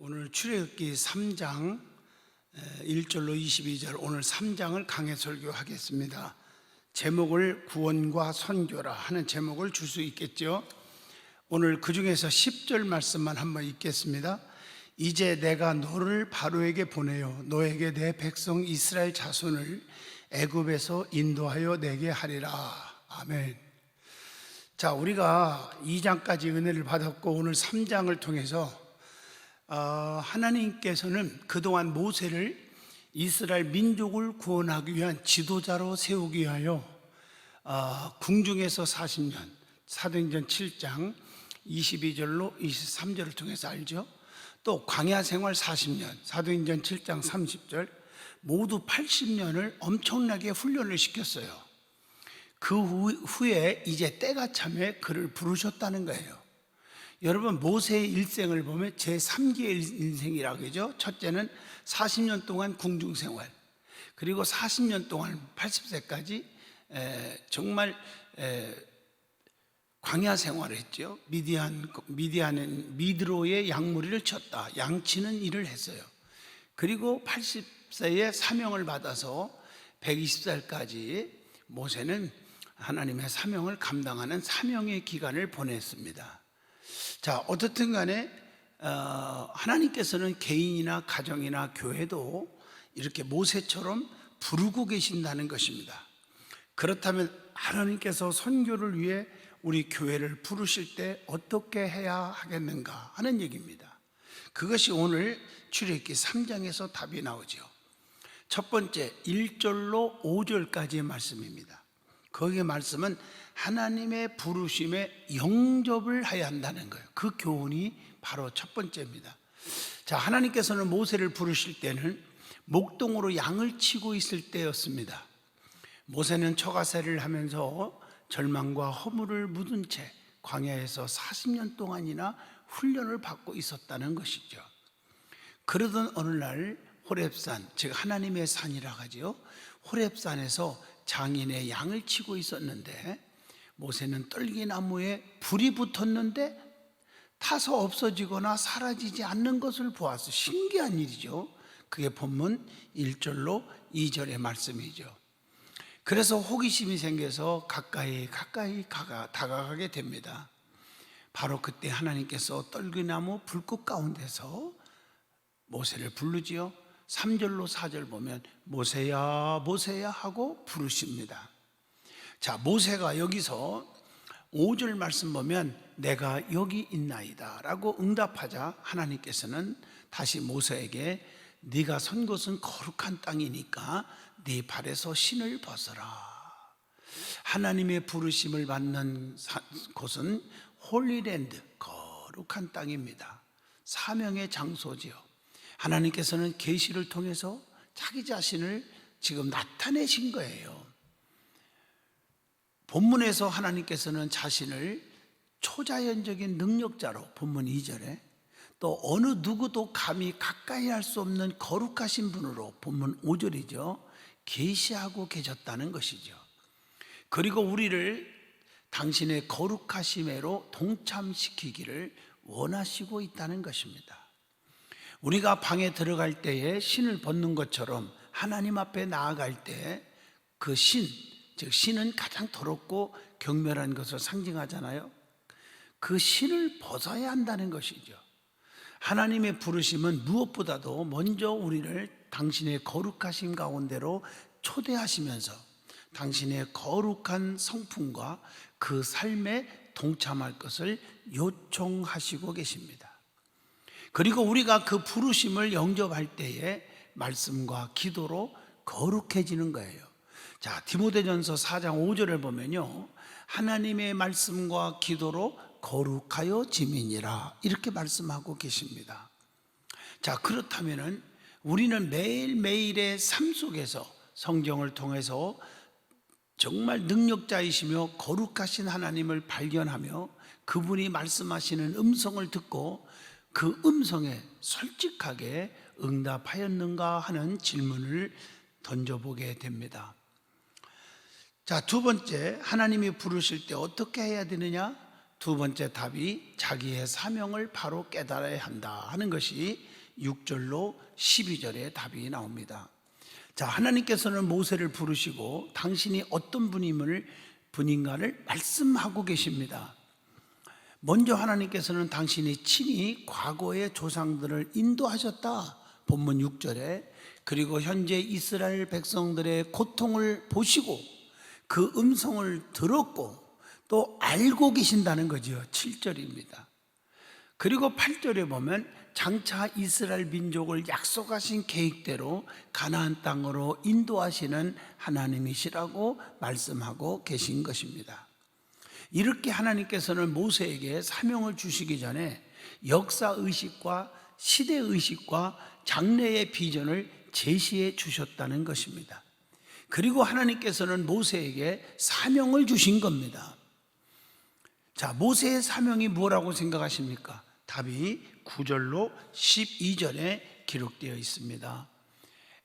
오늘 출애굽기 3장 1절로 22절 오늘 3장을 강해 설교하겠습니다. 제목을 구원과 선교라 하는 제목을 줄 수 있겠죠. 오늘 그 중에서 10절 말씀만 한번 읽겠습니다. 이제 내가 너를 바로에게 보내어 너에게 내 백성 이스라엘 자손을 애굽에서 인도하여 내게 하리라. 아멘. 자, 우리가 2장까지 은혜를 받았고 오늘 3장을 통해서 하나님께서는 그동안 모세를 이스라엘 민족을 구원하기 위한 지도자로 세우기 위하여 궁중에서 40년, 사도행전 7장 22절로 23절을 통해서 알죠. 또 광야 생활 40년, 사도행전 7장 30절, 모두 80년을 엄청나게 훈련을 시켰어요. 그 후에 이제 때가 참에 그를 부르셨다는 거예요. 여러분, 모세의 일생을 보면 제3기의 인생이라고 하죠. 첫째는 40년 동안 궁중생활, 그리고 40년 동안 80세까지 정말 광야 생활을 했죠. 미디안은 미드로의 양무리를 쳤다, 양치는 일을 했어요. 그리고 80세에 사명을 받아서 120살까지 모세는 하나님의 사명을 감당하는 사명의 기간을 보냈습니다. 자, 어떻든 간에 하나님께서는 개인이나 가정이나 교회도 이렇게 모세처럼 부르고 계신다는 것입니다. 그렇다면 하나님께서 선교를 위해 우리 교회를 부르실 때 어떻게 해야 하겠는가 하는 얘기입니다. 그것이 오늘 출애굽기 3장에서 답이 나오죠. 첫 번째 1절로 5절까지의 말씀입니다. 거기에 말씀은 하나님의 부르심에 영접을 해야 한다는 거예요. 그 교훈이 바로 첫 번째입니다. 자, 하나님께서는 모세를 부르실 때는 목동으로 양을 치고 있을 때였습니다. 모세는 처가살이를 하면서 절망과 허물을 묻은 채 광야에서 40년 동안이나 훈련을 받고 있었다는 것이죠. 그러던 어느 날 호렙산, 즉 하나님의 산이라고 하죠. 호렙산에서 장인의 양을 치고 있었는데 모세는 떨기나무에 불이 붙었는데 타서 없어지거나 사라지지 않는 것을 보았어. 신기한 일이죠. 그게 본문 1절로 2절의 말씀이죠. 그래서 호기심이 생겨서 가까이 다가가게 됩니다. 바로 그때 하나님께서 떨기나무 불꽃 가운데서 모세를 부르지요. 3절로 4절 보면 모세야 모세야 하고 부르십니다. 자, 모세가 여기서 5절 말씀 보면 내가 여기 있나이다 라고 응답하자 하나님께서는 다시 모세에게 네가 선 곳은 거룩한 땅이니까 네 발에서 신을 벗어라. 하나님의 부르심을 받는 곳은 홀리랜드, 거룩한 땅입니다. 사명의 장소지요. 하나님께서는 계시를 통해서 자기 자신을 지금 나타내신 거예요. 본문에서 하나님께서는 자신을 초자연적인 능력자로 본문 2절에, 또 어느 누구도 감히 가까이 할 수 없는 거룩하신 분으로 본문 5절이죠. 계시하고 계셨다는 것이죠. 그리고 우리를 당신의 거룩하심으로 동참시키기를 원하시고 있다는 것입니다. 우리가 방에 들어갈 때에 신을 벗는 것처럼 하나님 앞에 나아갈 때 그 신, 즉 신은 가장 더럽고 경멸한 것을 상징하잖아요. 그 신을 벗어야 한다는 것이죠. 하나님의 부르심은 무엇보다도 먼저 우리를 당신의 거룩하심 가운데로 초대하시면서 당신의 거룩한 성품과 그 삶에 동참할 것을 요청하시고 계십니다. 그리고 우리가 그 부르심을 영접할 때에 말씀과 기도로 거룩해지는 거예요. 자, 디모데전서 4장 5절을 보면요, 하나님의 말씀과 기도로 거룩하여 지민이라 이렇게 말씀하고 계십니다. 자, 그렇다면은 우리는 매일매일의 삶 속에서 성경을 통해서 정말 능력자이시며 거룩하신 하나님을 발견하며 그분이 말씀하시는 음성을 듣고 그 음성에 솔직하게 응답하였는가 하는 질문을 던져보게 됩니다. 자, 두 번째, 하나님이 부르실 때 어떻게 해야 되느냐? 두 번째 답이 자기의 사명을 바로 깨달아야 한다 하는 것이 6절로 12절에 답이 나옵니다. 자, 하나님께서는 모세를 부르시고 당신이 어떤 분인가를 말씀하고 계십니다. 먼저 하나님께서는 당신이 친히 과거의 조상들을 인도하셨다, 본문 6절에. 그리고 현재 이스라엘 백성들의 고통을 보시고 그 음성을 들었고 또 알고 계신다는 거죠. 7절입니다. 그리고 8절에 보면 장차 이스라엘 민족을 약속하신 계획대로 가나안 땅으로 인도하시는 하나님이시라고 말씀하고 계신 것입니다. 이렇게 하나님께서는 모세에게 사명을 주시기 전에 역사의식과 시대의식과 장래의 비전을 제시해 주셨다는 것입니다. 그리고 하나님께서는 모세에게 사명을 주신 겁니다. 자, 모세의 사명이 뭐라고 생각하십니까? 답이 9절로 12절에 기록되어 있습니다.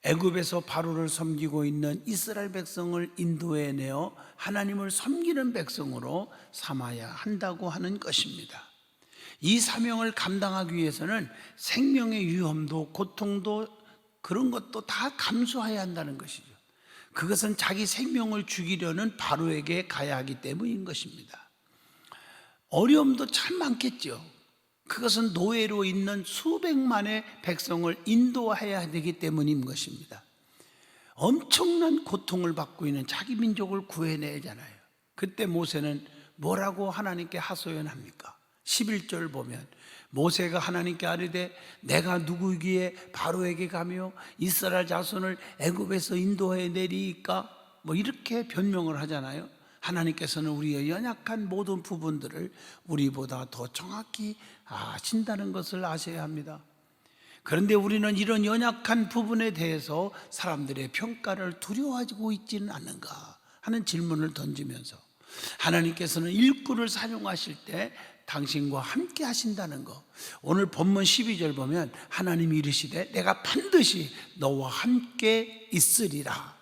애굽에서 바로를 섬기고 있는 이스라엘 백성을 인도해 내어 하나님을 섬기는 백성으로 삼아야 한다고 하는 것입니다. 이 사명을 감당하기 위해서는 생명의 위험도 고통도 그런 것도 다 감수해야 한다는 것이죠. 그것은 자기 생명을 죽이려는 바로에게 가야 하기 때문인 것입니다. 어려움도 참 많겠죠. 그것은 노예로 있는 수백만의 백성을 인도해야 되기 때문인 것입니다. 엄청난 고통을 받고 있는 자기 민족을 구해내잖아요. 그때 모세는 뭐라고 하나님께 하소연합니까? 11절 보면 모세가 하나님께 아뢰되 내가 누구이기에 바로에게 가며 이스라엘 자손을 애굽에서 인도해 내리이까? 이렇게 변명을 하잖아요. 하나님께서는 우리의 연약한 모든 부분들을 우리보다 더 정확히 아신다는 것을 아셔야 합니다. 그런데 우리는 이런 연약한 부분에 대해서 사람들의 평가를 두려워하고 있지는 않는가 하는 질문을 던지면서 하나님께서는 일꾼을 사용하실 때 당신과 함께 하신다는 것, 오늘 본문 12절 보면 하나님이 이르시되 내가 반드시 너와 함께 있으리라.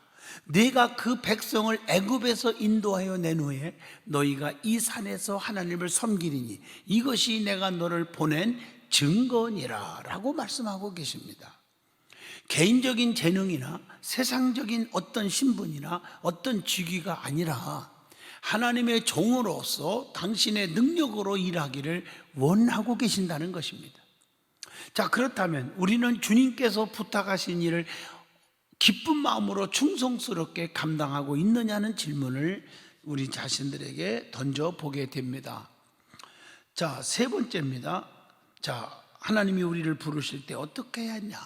내가 그 백성을 애굽에서 인도하여 낸 후에 너희가 이 산에서 하나님을 섬기리니 이것이 내가 너를 보낸 증거니라 라고 말씀하고 계십니다. 개인적인 재능이나 세상적인 어떤 신분이나 어떤 직위가 아니라 하나님의 종으로서 당신의 능력으로 일하기를 원하고 계신다는 것입니다. 자, 그렇다면 우리는 주님께서 부탁하신 일을 기쁜 마음으로 충성스럽게 감당하고 있느냐는 질문을 우리 자신들에게 던져보게 됩니다. 자, 세 번째입니다. 자, 하나님이 우리를 부르실 때 어떻게 해야 하냐?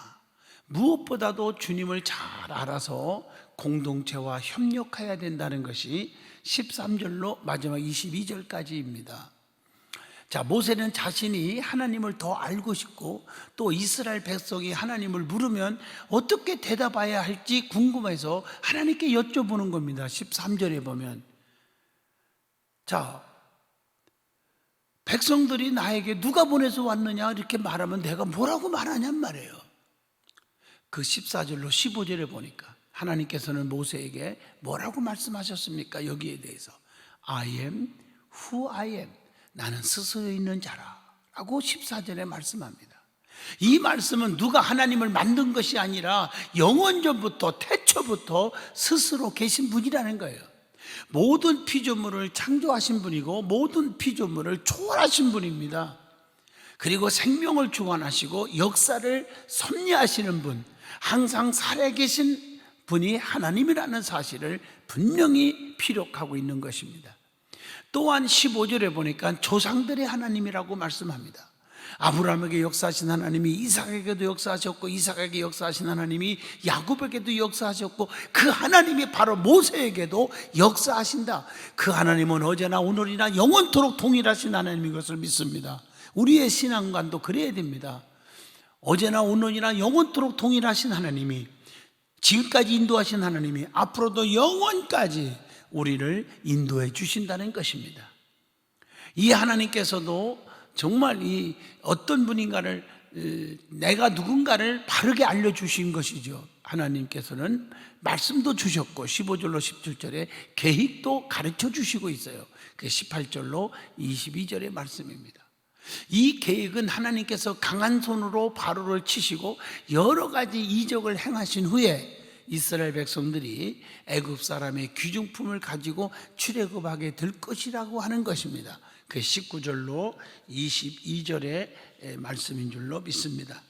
무엇보다도 주님을 잘 알아서 공동체와 협력해야 된다는 것이 13절로 마지막 22절까지입니다. 자, 모세는 자신이 하나님을 더 알고 싶고 또 이스라엘 백성이 하나님을 물으면 어떻게 대답해야 할지 궁금해서 하나님께 여쭤보는 겁니다. 13절에 보면 자, 백성들이 나에게 누가 보내서 왔느냐 이렇게 말하면 내가 뭐라고 말하냔 말이에요. 그 14절로 15절에 보니까 하나님께서는 모세에게 뭐라고 말씀하셨습니까? 여기에 대해서 I am who I am, 나는 스스로 있는 자라 라고 14절에 말씀합니다. 이 말씀은 누가 하나님을 만든 것이 아니라 영원전부터 태초부터 스스로 계신 분이라는 거예요. 모든 피조물을 창조하신 분이고 모든 피조물을 초월하신 분입니다. 그리고 생명을 주관하시고 역사를 섭리하시는 분, 항상 살아계신 분이 하나님이라는 사실을 분명히 피력하고 있는 것입니다. 또한 15절에 보니까 조상들의 하나님이라고 말씀합니다. 아브라함에게 역사하신 하나님이 이삭에게도 역사하셨고 이삭에게 역사하신 하나님이 야곱에게도 역사하셨고 그 하나님이 바로 모세에게도 역사하신다. 그 하나님은 어제나 오늘이나 영원토록 동일하신 하나님인 것을 믿습니다. 우리의 신앙관도 그래야 됩니다. 어제나 오늘이나 영원토록 동일하신 하나님이, 지금까지 인도하신 하나님이 앞으로도 영원까지 우리를 인도해 주신다는 것입니다. 이 하나님께서도 정말 이 어떤 분인가를, 내가 누군가를 바르게 알려주신 것이죠. 하나님께서는 말씀도 주셨고 15절로 17절에 계획도 가르쳐 주시고 있어요. 그 18절로 22절의 말씀입니다. 이 계획은 하나님께서 강한 손으로 바로를 치시고 여러 가지 이적을 행하신 후에 이스라엘 백성들이 애굽 사람의 귀중품을 가지고 출애굽하게 될 것이라고 하는 것입니다. 그 19절로 22절의 말씀인 줄로 믿습니다.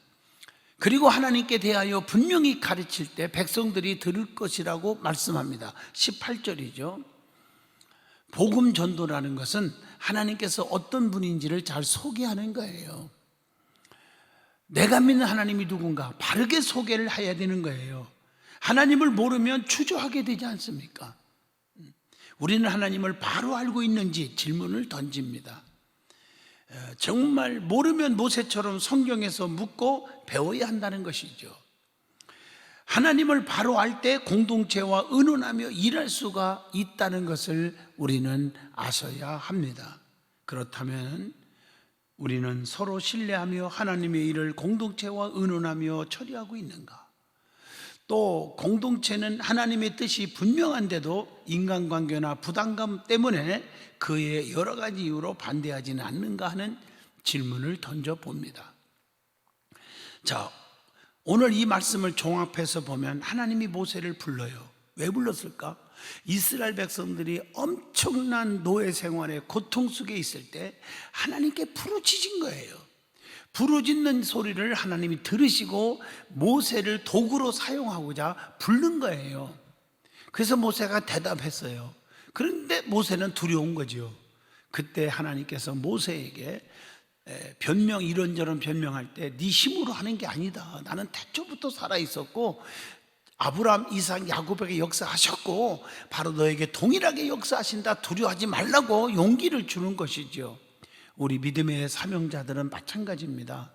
그리고 하나님께 대하여 분명히 가르칠 때 백성들이 들을 것이라고 말씀합니다. 18절이죠. 복음 전도라는 것은 하나님께서 어떤 분인지를 잘 소개하는 거예요. 내가 믿는 하나님이 누군가 바르게 소개를 해야 되는 거예요. 하나님을 모르면 추조하게 되지 않습니까? 우리는 하나님을 바로 알고 있는지 질문을 던집니다. 정말 모르면 모세처럼 성경에서 묻고 배워야 한다는 것이죠. 하나님을 바로 알 때 공동체와 의논하며 일할 수가 있다는 것을 우리는 아셔야 합니다. 그렇다면 우리는 서로 신뢰하며 하나님의 일을 공동체와 의논하며 처리하고 있는가? 또 공동체는 하나님의 뜻이 분명한데도 인간관계나 부담감 때문에 그의 여러 가지 이유로 반대하지는 않는가 하는 질문을 던져봅니다. 자, 오늘 이 말씀을 종합해서 보면 하나님이 모세를 불러요. 왜 불렀을까? 이스라엘 백성들이 엄청난 노예 생활의 고통 속에 있을 때 하나님께 부르짖은 거예요. 부르짖는 소리를 하나님이 들으시고 모세를 도구로 사용하고자 부른 거예요. 그래서 모세가 대답했어요. 그런데 모세는 두려운 거죠. 그때 하나님께서 모세에게 변명, 이런저런 변명할 때 네 힘으로 하는 게 아니다. 나는 태초부터 살아있었고 아브라함, 이삭, 야곱에게 역사하셨고 바로 너에게 동일하게 역사하신다. 두려워하지 말라고 용기를 주는 것이죠. 우리 믿음의 사명자들은 마찬가지입니다.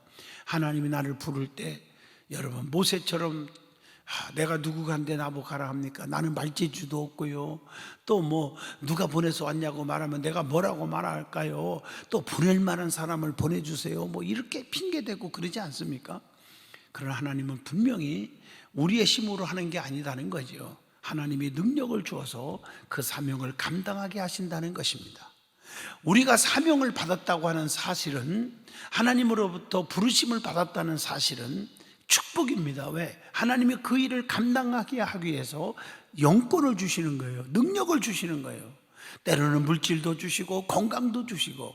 하나님이 나를 부를 때 여러분 모세처럼 내가 누구간데 나보고 가라 합니까? 나는 말재주도 없고요. 또 뭐 누가 보내서 왔냐고 말하면 내가 뭐라고 말할까요? 또 보낼 만한 사람을 보내주세요. 뭐 이렇게 핑계대고 그러지 않습니까? 그러나 하나님은 분명히 우리의 힘으로 하는 게 아니다는 거죠. 하나님이 능력을 주어서 그 사명을 감당하게 하신다는 것입니다. 우리가 사명을 받았다고 하는 사실은, 하나님으로부터 부르심을 받았다는 사실은 축복입니다. 왜? 하나님이 그 일을 감당하게 하기 위해서 영권을 주시는 거예요. 능력을 주시는 거예요. 때로는 물질도 주시고 건강도 주시고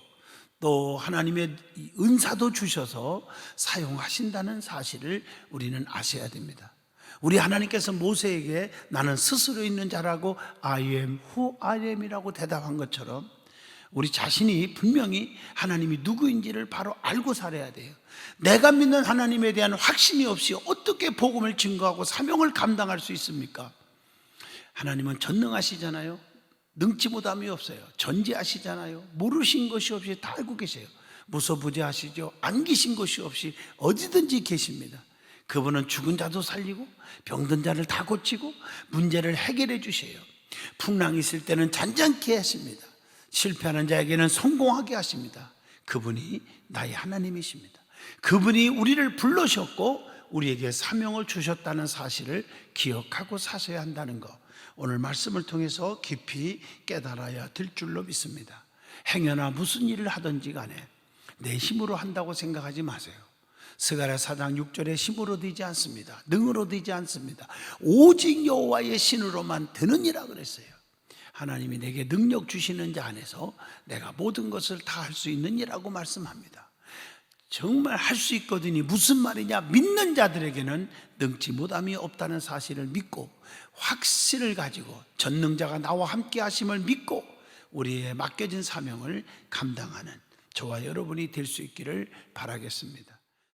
또 하나님의 은사도 주셔서 사용하신다는 사실을 우리는 아셔야 됩니다. 우리 하나님께서 모세에게 나는 스스로 있는 자라고 I am who I am이라고 대답한 것처럼 우리 자신이 분명히 하나님이 누구인지를 바로 알고 살아야 돼요. 내가 믿는 하나님에 대한 확신이 없이 어떻게 복음을 증거하고 사명을 감당할 수 있습니까? 하나님은 전능하시잖아요. 능치 못함이 없어요. 전지하시잖아요. 모르신 것이 없이 다 알고 계세요. 무소부재하시죠. 안 계신 것이 없이 어디든지 계십니다. 그분은 죽은 자도 살리고 병든 자를 다 고치고 문제를 해결해 주세요. 풍랑이 있을 때는 잔잔케 하십니다. 실패하는 자에게는 성공하게 하십니다. 그분이 나의 하나님이십니다. 그분이 우리를 불러셨고 우리에게 사명을 주셨다는 사실을 기억하고 사셔야 한다는 것, 오늘 말씀을 통해서 깊이 깨달아야 될 줄로 믿습니다. 행여나 무슨 일을 하든지 간에 내 힘으로 한다고 생각하지 마세요. 스가랴 4장 6절에 힘으로 되지 않습니다. 능으로 되지 않습니다. 오직 여호와의 신으로만 되느니라 그랬어요. 하나님이 내게 능력 주시는 자 안에서 내가 모든 것을 다 할 수 있느니라고 말씀합니다. 정말 할 수 있거든요. 무슨 말이냐? 믿는 자들에게는 능치 못함이 없다는 사실을 믿고 확신을 가지고 전능자가 나와 함께 하심을 믿고 우리의 맡겨진 사명을 감당하는 저와 여러분이 될 수 있기를 바라겠습니다.